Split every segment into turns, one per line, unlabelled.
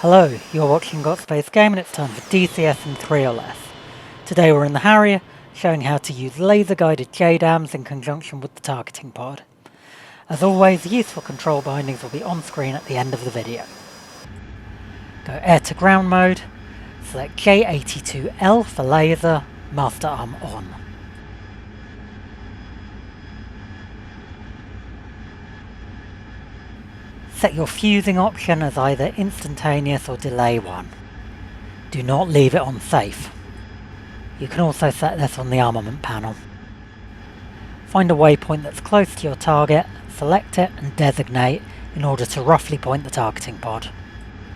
Hello, you're watching Got Space Game and it's time for DCS in 3 or less. Today we're in the Harrier, showing how to use laser-guided JDAMs in conjunction with the targeting pod. As always, useful control bindings will be on screen at the end of the video. Go air to ground mode, select J82L for laser, master arm on. Set your fusing option as either instantaneous or delay 1. Do not leave it on safe. You can also set this on the armament panel. Find a waypoint that's close to your target, select it and designate in order to roughly point the targeting pod.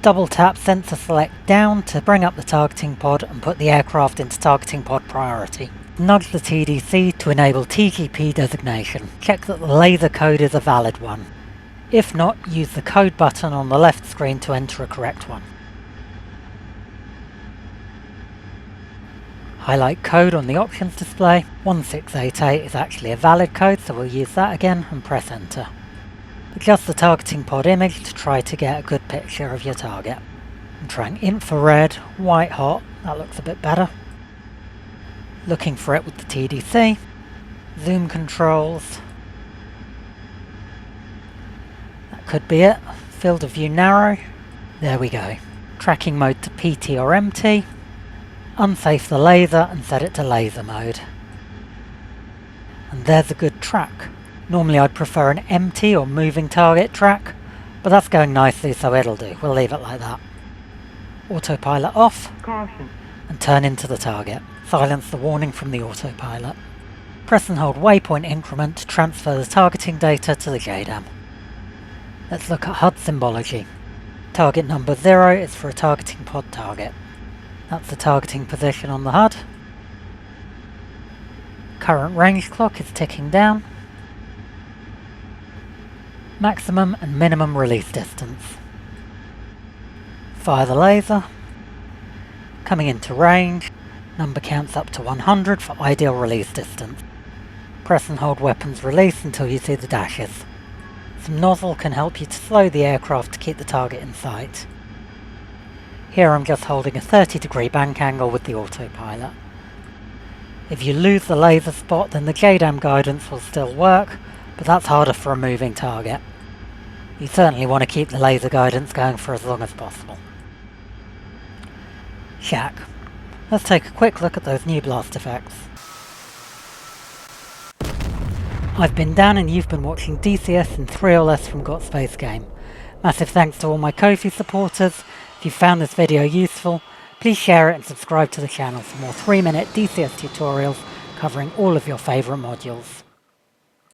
Double tap sensor select down to bring up the targeting pod and put the aircraft into targeting pod priority. Nudge the TDC to enable TGP designation. Check that the laser code is a valid one. If not, use the code button on the left screen to enter a correct one. Highlight code on the options display. 1688 is actually a valid code, so we'll use that again and press enter. Adjust the targeting pod image to try to get a good picture of your target. I'm trying infrared, white hot, that looks a bit better. Looking for it with the TDC. Zoom controls. Could be it. Field of view narrow. There we go. Tracking mode to PT or MT. Unsafe the laser and set it to laser mode. And there's a good track. Normally I'd prefer an MT or moving target track, but that's going nicely so it'll do. We'll leave it like that. Autopilot off.
Caution.
And turn into the target. Silence the warning from the autopilot. Press and hold waypoint increment to transfer the targeting data to the JDAM. Let's look at HUD symbology. Target number 0 is for a targeting pod target. That's the targeting position on the HUD. Current range clock is ticking down. Maximum and minimum release distance. Fire the laser. Coming into range, number counts up to 100 for ideal release distance. Press and hold weapons release until you see the dashes. Some nozzle can help you to slow the aircraft to keep the target in sight. Here I'm just holding a 30-degree bank angle with the autopilot. If you lose the laser spot, then the JDAM guidance will still work, but that's harder for a moving target. You certainly want to keep the laser guidance going for as long as possible. Shack. Let's take a quick look at those new blast effects. I've been Dan and you've been watching DCS in 3 or less from Got Space Game. Massive thanks to all my Ko-fi supporters. If you found this video useful, please share it and subscribe to the channel for more 3-minute DCS tutorials covering all of your favourite modules.